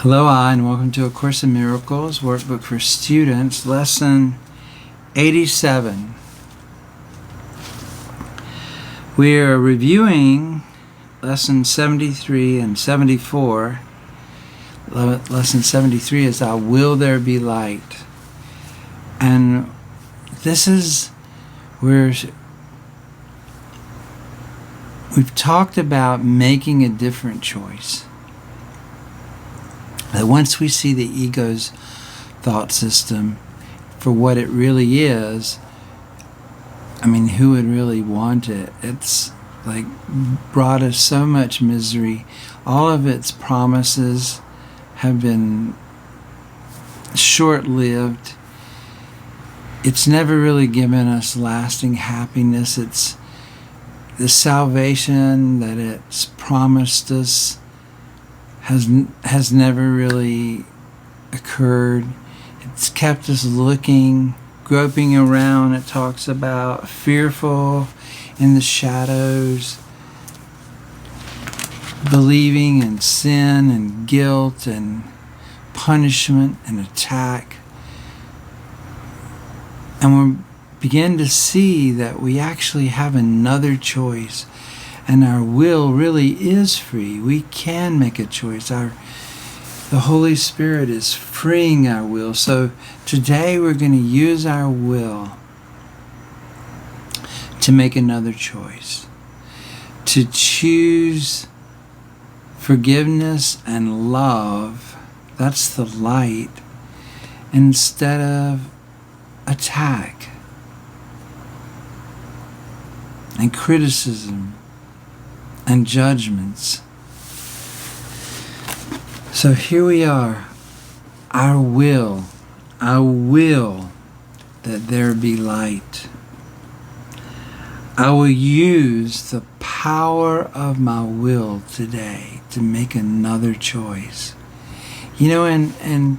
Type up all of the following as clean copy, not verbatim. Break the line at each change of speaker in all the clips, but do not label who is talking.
Aloha and welcome to A Course in Miracles, Workbook for Students, Lesson 87. We are reviewing Lesson 73 and 74. Lesson 73 is Will There Be Light? And this is where we've talked about making a different choice. That once we see the ego's thought system for what it really is, who would really want it? It's like brought us so much misery. All of its promises have been short-lived. It's never really given us lasting happiness. It's the salvation that it's promised us has never really occurred. It's kept us looking, groping around. It talks about fearful in the shadows, believing in sin and guilt and punishment and attack. And we begin to see that we actually have another choice. And our will really is free. We can make a choice. The Holy Spirit is freeing our will. So today we're going to use our will to make another choice. To choose forgiveness and love. That's the light. Instead of attack and criticism and judgments. So here we are, our will that there be light. I will use the power of my will today to make another choice. And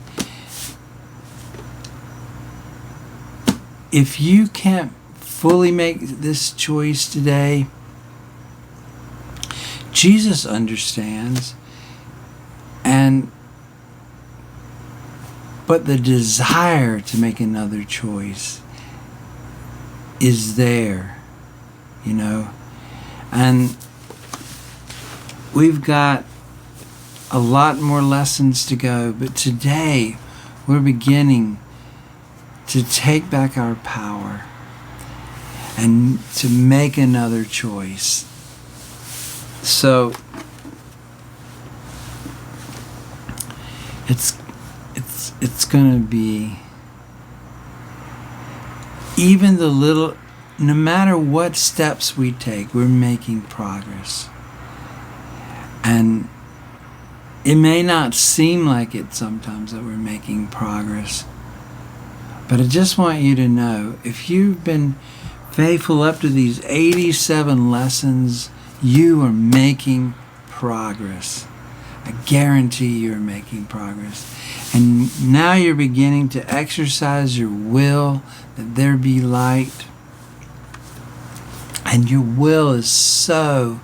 if you can't fully make this choice today, Jesus understands, but the desire to make another choice is there, and we've got a lot more lessons to go, but today we're beginning to take back our power and to make another choice. So it's going to be even the little, no matter what steps we take, we're making progress. And it may not seem like it sometimes that we're making progress, but I just want you to know, if you've been faithful up to these 87 lessons, you are making progress. I guarantee you're making progress. And now you're beginning to exercise your will that there be light. And your will is so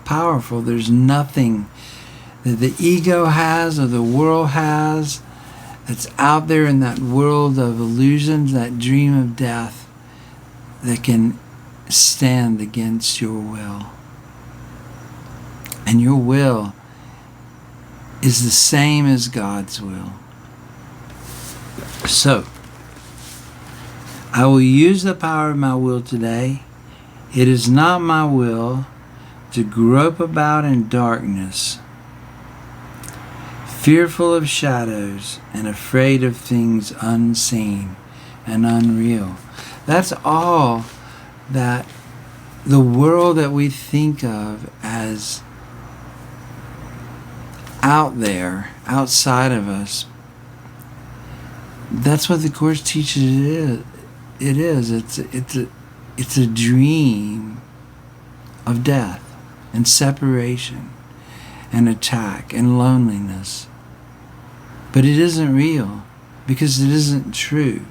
powerful. There's nothing that the ego has or the world has that's out there in that world of illusions, that dream of death, that can stand against your will. And your will is the same as God's will. So, I will use the power of my will today. It is not my will to grope about in darkness, fearful of shadows and afraid of things unseen and unreal. That's all that the world that we think of as out there, outside of us, that's what the Course teaches it is. It's a dream of death and separation and attack and loneliness. But it isn't real because it isn't true.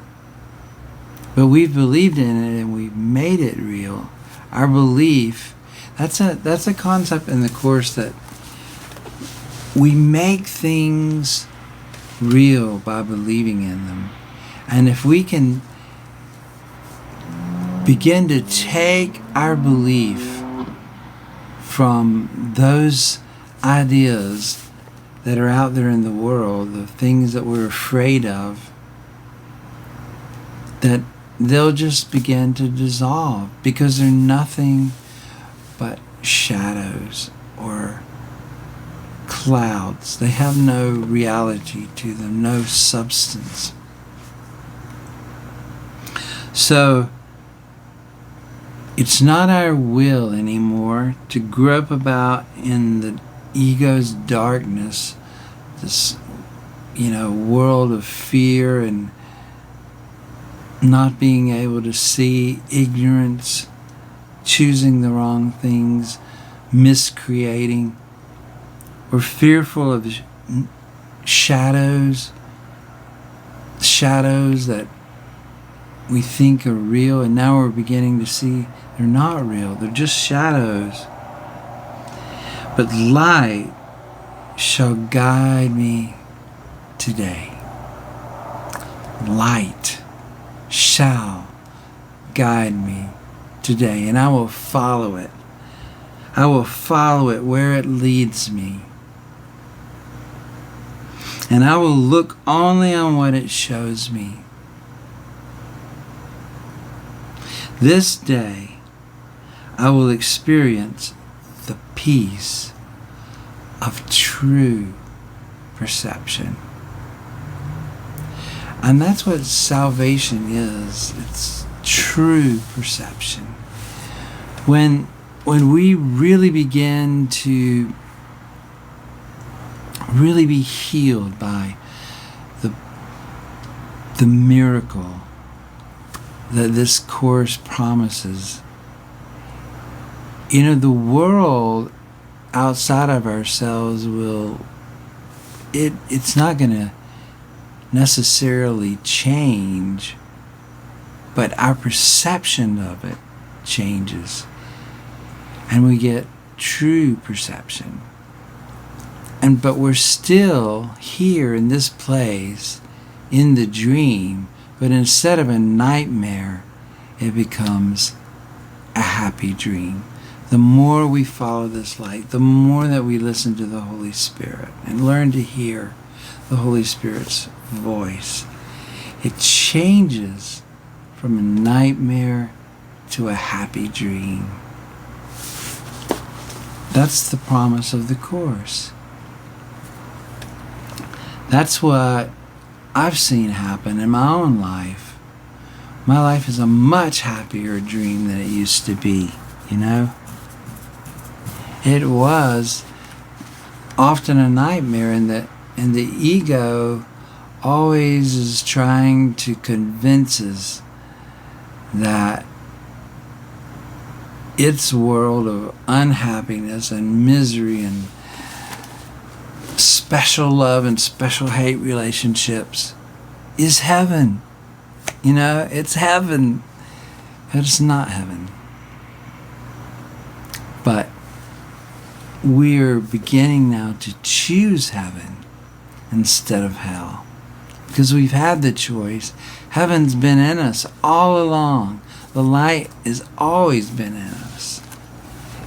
But we've believed in it and we've made it real. Our belief, that's a concept in the Course that we make things real by believing in them. And if we can begin to take our belief from those ideas that are out there in the world, the things that we're afraid of, that they'll just begin to dissolve because they're nothing but shadows or clouds. They have no reality to them, no substance. So it's not our will anymore to grope about in the ego's darkness, this world of fear and not being able to see, ignorance, choosing the wrong things, miscreating. We're fearful of shadows that we think are real, and now we're beginning to see they're not real. They're just shadows. But light shall guide me today. Light shall guide me today, and I will follow it. I will follow it where it leads me. And I will look only on what it shows me. This day, I will experience the peace of true perception. And that's what salvation is. It's true perception. When we really begin to really be healed by the miracle that this course promises. The world outside of ourselves it's not going to necessarily change, but our perception of it changes. And we get true perception. But we're still here in this place, in the dream, but instead of a nightmare, it becomes a happy dream. The more we follow this light, the more that we listen to the Holy Spirit and learn to hear the Holy Spirit's voice, it changes from a nightmare to a happy dream. That's the promise of the Course. That's what I've seen happen in my own life. My life is a much happier dream than it used to be, It was often a nightmare, and the ego always is trying to convince us that its world of unhappiness and misery and special love and special hate relationships is heaven. It's heaven. It's not heaven. But we're beginning now to choose heaven instead of hell, because we've had the choice. Heaven's been in us all along. The light has always been in us.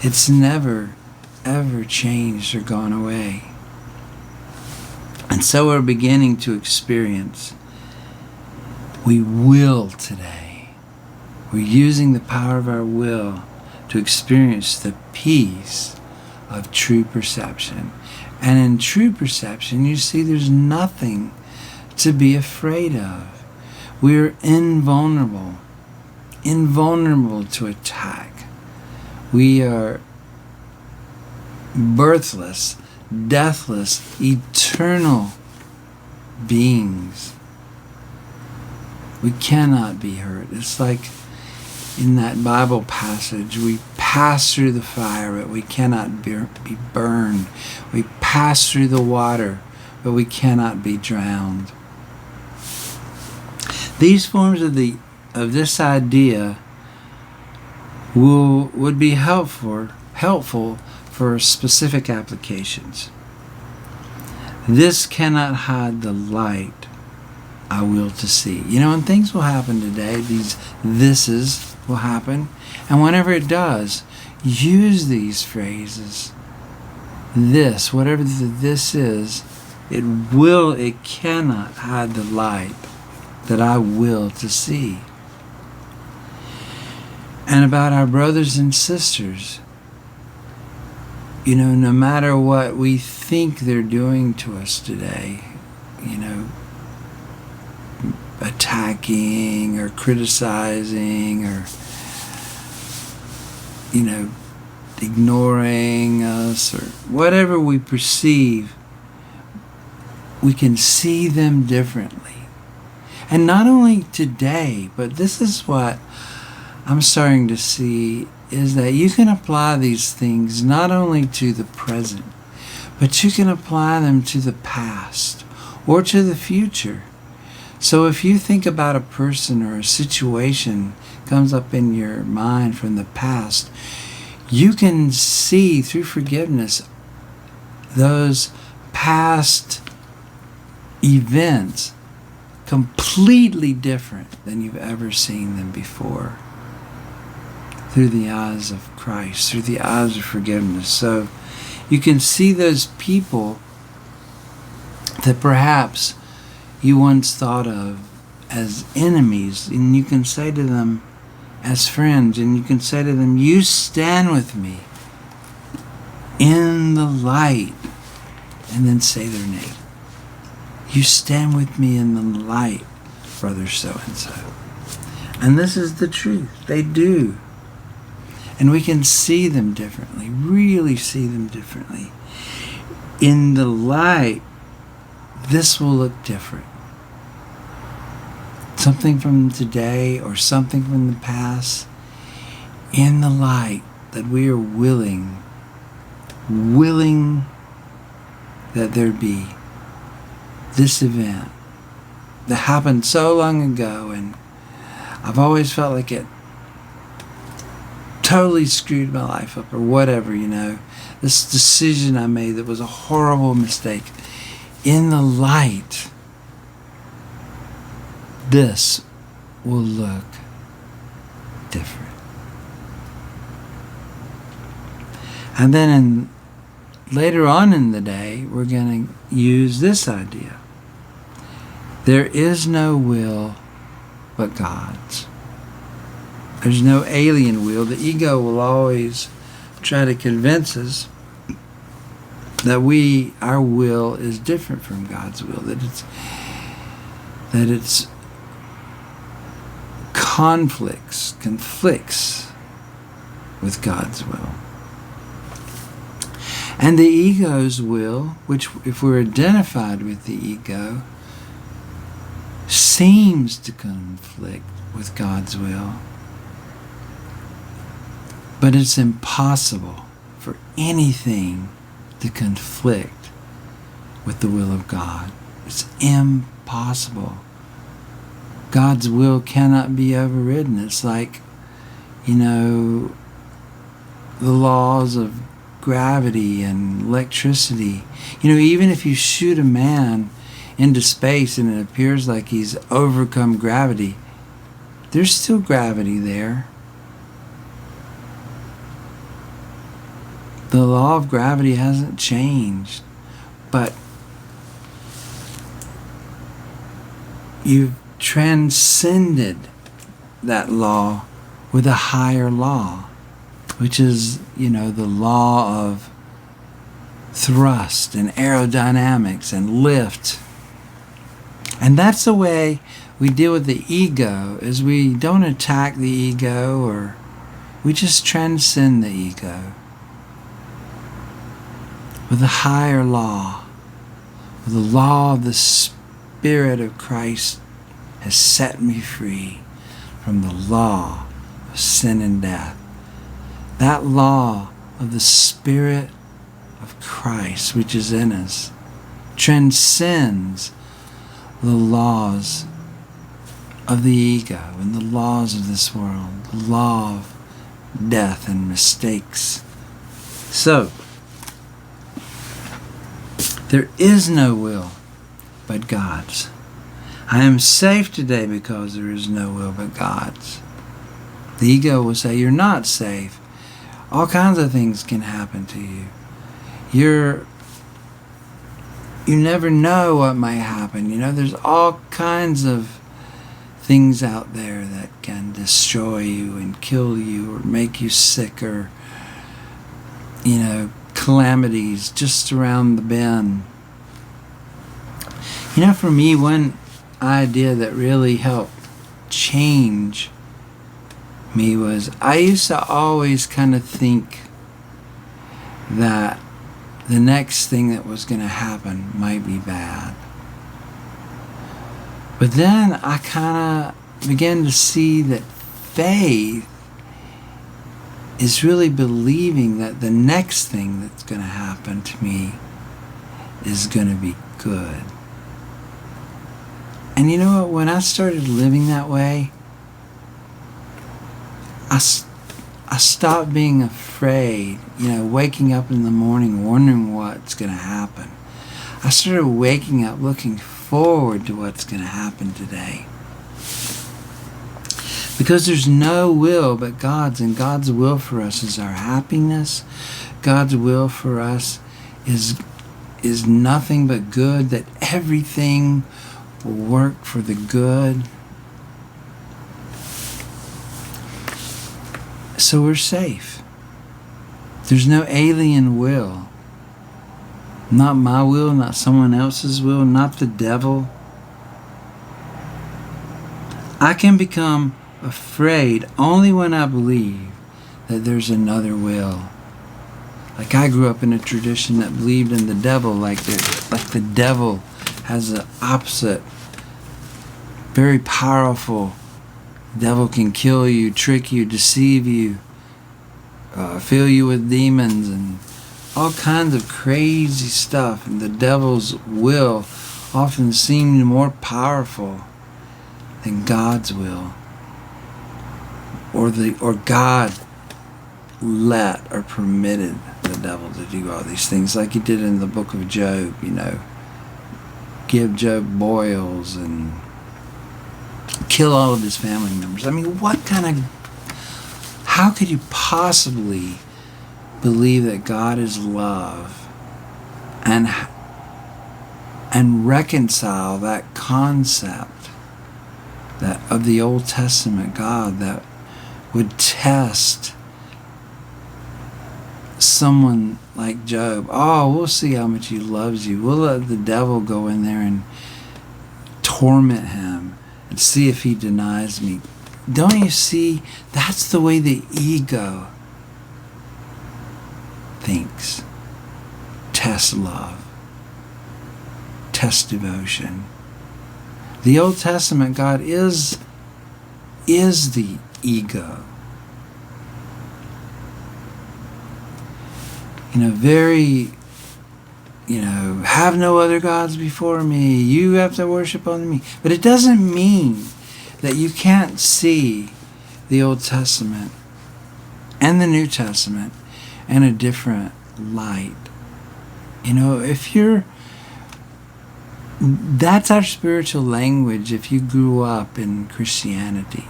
It's never, ever changed or gone away. And so we're beginning to experience. We will today. We're using the power of our will to experience the peace of true perception. And in true perception, you see there's nothing to be afraid of. We're invulnerable to attack. We are birthless, deathless, eternal beings. We cannot be hurt. It's like in that Bible passage, we pass through the fire, but we cannot be burned. We pass through the water, but we cannot be drowned. These forms of this idea would be helpful for specific applications. This cannot hide the light I will to see. And things will happen today. These thises will happen. And whenever it does, use these phrases. This, whatever this is, it cannot hide the light that I will to see. And about our brothers and sisters, no matter what we think they're doing to us today, attacking or criticizing or, ignoring us or whatever we perceive, we can see them differently. And not only today, but this is what I'm starting to see, is that you can apply these things not only to the present, but you can apply them to the past or to the future. So if you think about a person or a situation comes up in your mind from the past, you can see through forgiveness those past events completely different than you've ever seen them before, through the eyes of Christ, through the eyes of forgiveness. So you can see those people that perhaps you once thought of as enemies, and you can say to them as friends, and you can say to them, you stand with me in the light, and then say their name. You stand with me in the light, brother so-and-so. And this is the truth. They do. And we can see them differently, really see them differently. In the light, this will look different. Something from today or something from the past, in the light, that we are willing that there be this event that happened so long ago, and I've always felt like it totally screwed my life up or whatever, this decision I made that was a horrible mistake. In the light, this will look different. And then later on in the day, we're going to use this idea. There is no will but God's. There's no alien will. The ego will always try to convince us that our will is different from God's will, that it's conflicts with God's will. And the ego's will, which if we're identified with the ego, seems to conflict with God's will. But it's impossible for anything to conflict with the will of God. It's impossible. God's will cannot be overridden. It's like, the laws of gravity and electricity. Even if you shoot a man into space and it appears like he's overcome gravity, there's still gravity there. The law of gravity hasn't changed, but you've transcended that law with a higher law, which is, the law of thrust and aerodynamics and lift. And that's the way we deal with the ego, is we don't attack the ego, or we just transcend the ego with a higher law, with the law of the Spirit of Christ has set me free from the law of sin and death. That law of the Spirit of Christ, which is in us, transcends the laws of the ego and the laws of this world, the law of death and mistakes. So, There is no will but God's. I am safe today because there is no will but God's. The ego will say you're not safe. All kinds of things can happen to you. You never know what might happen. There's all kinds of things out there that can destroy you and kill you or make you sick, or calamities just around the bend. For me, one idea that really helped change me was I used to always kind of think that the next thing that was going to happen might be bad. But then I kind of began to see that faith is really believing that the next thing that's going to happen to me is going to be good. And you know what? When I started living that way, I stopped being afraid, waking up in the morning wondering what's going to happen. I started waking up looking forward to what's going to happen today. Because there's no will but God's, and God's will for us is our happiness. God's will for us is nothing but good, that everything will work for the good. So we're safe. There's no alien will. Not my will, not someone else's will, not the devil. I can become afraid only when I believe that there's another will. Like I grew up in a tradition that believed in the devil, like the devil has the opposite, very powerful. The devil can kill you, trick you, deceive you, fill you with demons and all kinds of crazy stuff. And the devil's will often seemed more powerful than God's will. Or God let or permitted the devil to do all these things, like he did in the book of Job, give Job boils and kill all of his family members. I mean, how could you possibly believe that God is love and reconcile that concept that of the Old Testament God that would test someone like Job? Oh, we'll see how much he loves you. We'll let the devil go in there and torment him and see if he denies me. Don't you see? That's the way the ego thinks. Test love. Test devotion. The Old Testament God is the ego. Have no other gods before me. You have to worship only me. But it doesn't mean that you can't see the Old Testament and the New Testament in a different light. That's our spiritual language if you grew up in Christianity.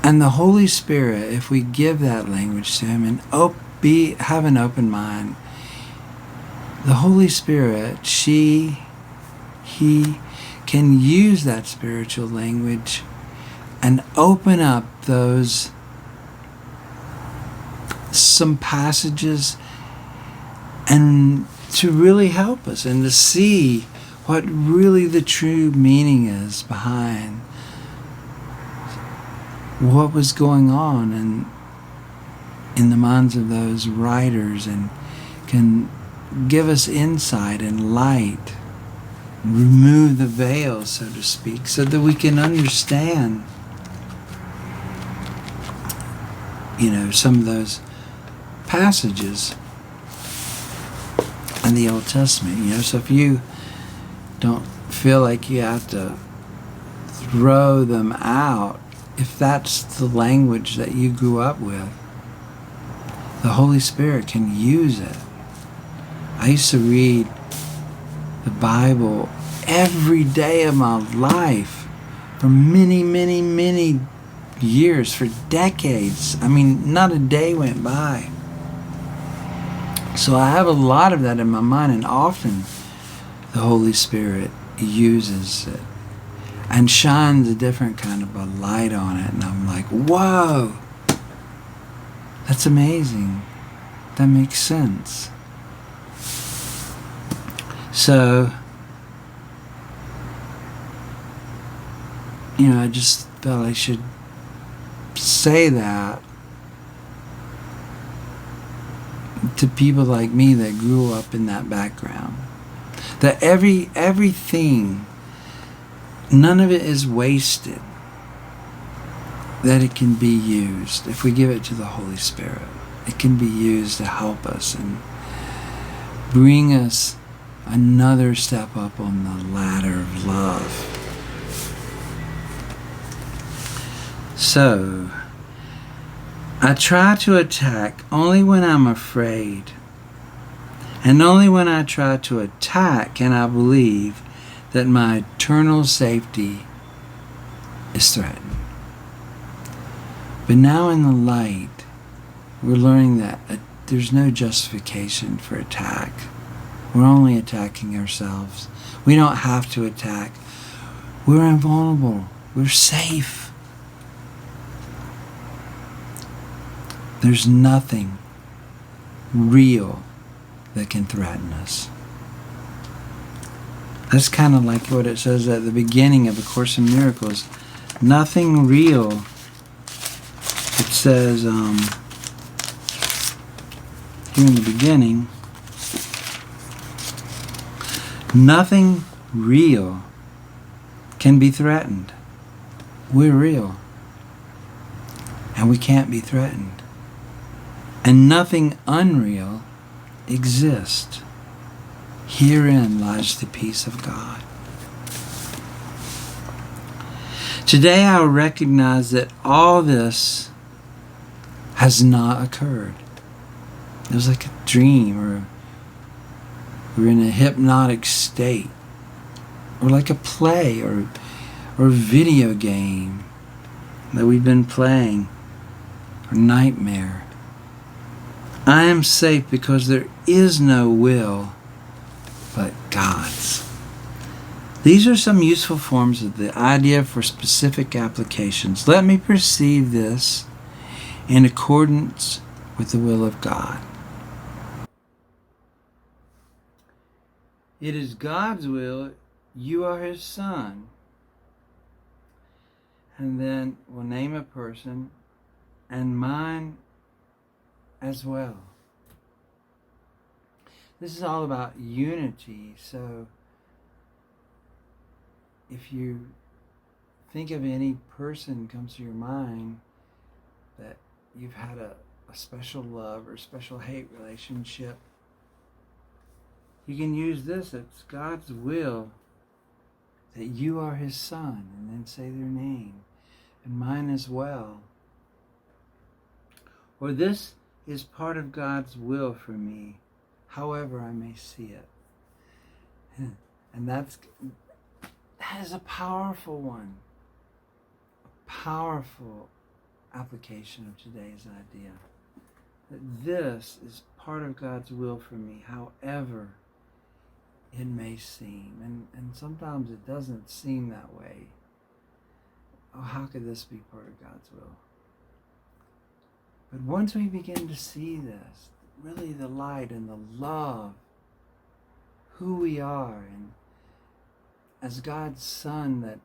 And the Holy Spirit, if we give that language to Him and have an open mind, the Holy Spirit, He can use that spiritual language and open up some passages and to really help us and to see what really the true meaning is behind what was going on in the minds of those writers, and can give us insight and light, remove the veil, so to speak, so that we can understand some of those passages in the Old Testament. So if you don't feel like you have to throw them out, if that's the language that you grew up with, the Holy Spirit can use it. I used to read the Bible every day of my life for many, many, many years, for decades. I mean, not a day went by. So I have a lot of that in my mind, and often the Holy Spirit uses it and shines a different kind of a light on it, and I'm like, whoa, that's amazing. That makes sense. So, I just felt I should say that to people like me that grew up in that background. That everything, none of it is wasted. That it can be used if we give it to the Holy Spirit. It can be used to help us and bring us another step up on the ladder of love. So, I try to attack only when I'm afraid. And only when I try to attack can I believe that my eternal safety is threatened. But now in the light, we're learning that there's no justification for attack. We're only attacking ourselves. We don't have to attack. We're invulnerable. We're safe. There's nothing real that can threaten us. That's kind of like what it says at the beginning of A Course in Miracles. Nothing real. It says here in the beginning, nothing real can be threatened. We're real. And we can't be threatened. And nothing unreal exists. Herein lies the peace of God. Today I recognize that all this has not occurred. It was like a dream, or we're in a hypnotic state, or like a play or a video game that we've been playing, or nightmare. I am safe because there is no will but God's. These are some useful forms of the idea for specific applications. Let me perceive this in accordance with the will of God. It is God's will. You are His son. And then we'll name a person, and mine as well. This is all about unity. So if you think of any person comes to your mind that you've had a special love or special hate relationship, you can use this. It's God's will that you are His son, and then say their name, and mine as well. Or this is part of God's will for me, however I may see it. And that is a powerful one. A powerful application of today's idea. That this is part of God's will for me, however it may seem. And sometimes it doesn't seem that way. Oh, how could this be part of God's will? But once we begin to see this, really the light and the love, who we are, and as God's son, that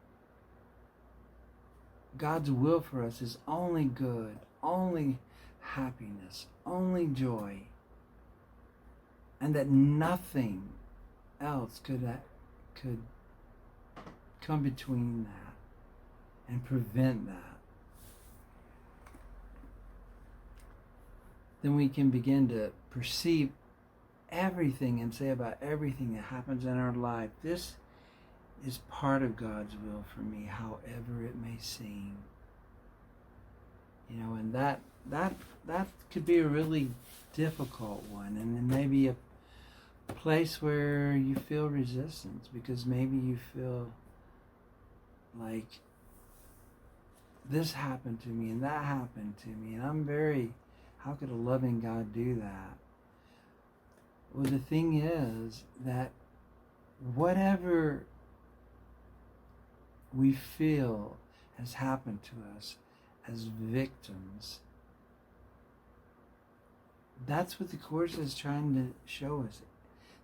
God's will for us is only good, only happiness, only joy, and that nothing else could come between that and prevent that, then we can begin to perceive everything and say about everything that happens in our life, this is part of God's will for me, however it may seem. And that could be a really difficult one, and then maybe a place where you feel resistance because maybe you feel like this happened to me and that happened to me, and how could a loving God do that? Well, the thing is that whatever we feel has happened to us as victims, that's what the Course is trying to show us.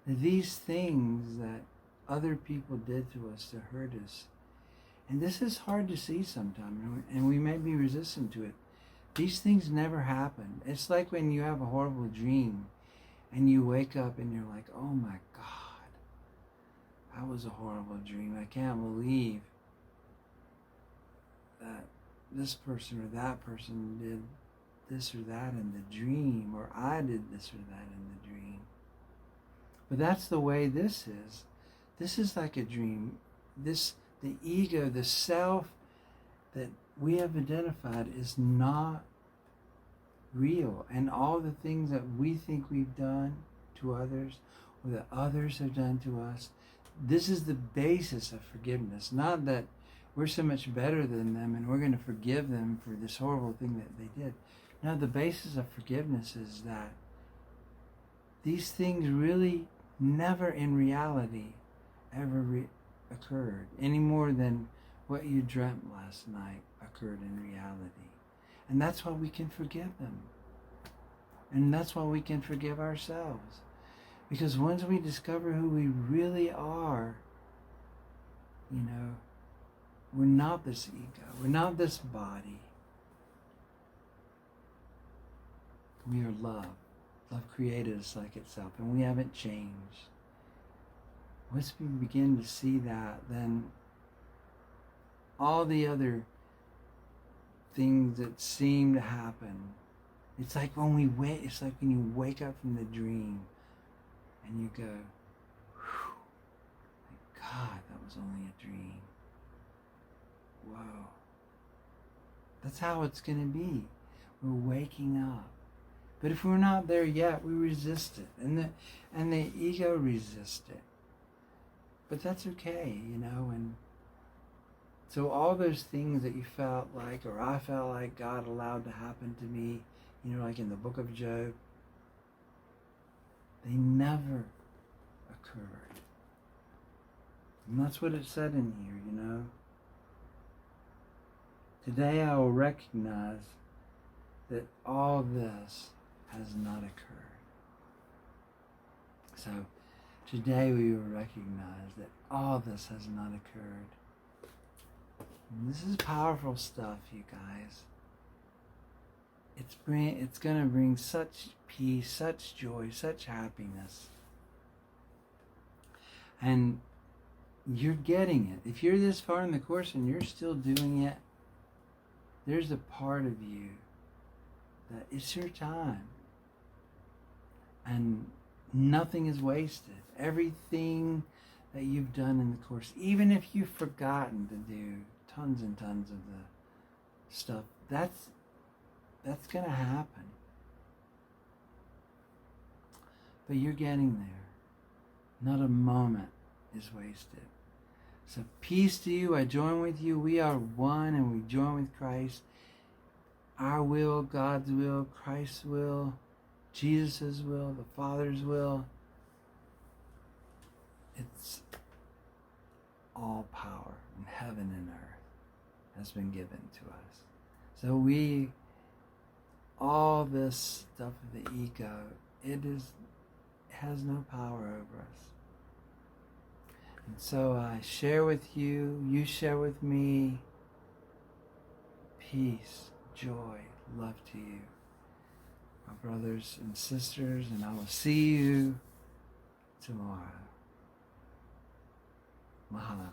That these things that other people did to us to hurt us, and this is hard to see sometimes, and we may be resistant to it. These things never happen. It's like when you have a horrible dream and you wake up and you're like, oh my God, that was a horrible dream. I can't believe that this person or that person did this or that in the dream, or I did this or that in the dream. But that's the way this is. This is like a dream. The ego, the self that we have identified is not real. And all the things that we think we've done to others or that others have done to us, this is the basis of forgiveness. Not that we're so much better than them and we're going to forgive them for this horrible thing that they did. No, the basis of forgiveness is that these things really never in reality ever occurred, any more than what you dreamt last night occurred in reality. And that's why we can forgive them. And that's why we can forgive ourselves. Because once we discover who we really are, we're not this ego. We're not this body. We are love. Love created us like itself, and we haven't changed. Once we begin to see that, then all the other things that seem to happen, it's like when you wake up from the dream and you go, whew, thank God that was only a dream. Whoa. That's how it's going to be. We're waking up. But if we're not there yet, we resist it. And the ego resists it. But that's okay, and so all those things that you felt like, or I felt like God allowed to happen to me, like in the book of Job, they never occurred. And that's what it said in here, Today I will recognize that all this has not occurred. So today we will recognize that all this has not occurred. And this is powerful stuff, you guys. It's going to bring such peace, such joy, such happiness. And you're getting it. If you're this far in the Course and you're still doing it, there's a part of you that it's your time. And nothing is wasted. Everything that you've done in the Course, even if you've forgotten to do tons and tons of the stuff, that's going to happen. But you're getting there. Not a moment is wasted. So peace to you. I join with you. We are one and we join with Christ. Our will, God's will, Christ's will, Jesus' will, the Father's will. It's all power in heaven and earth has been given to us. So all this stuff of the ego, it has no power over us. And so I share with you, you share with me, peace, joy, love to you, my brothers and sisters, and I will see you tomorrow. Mahalo.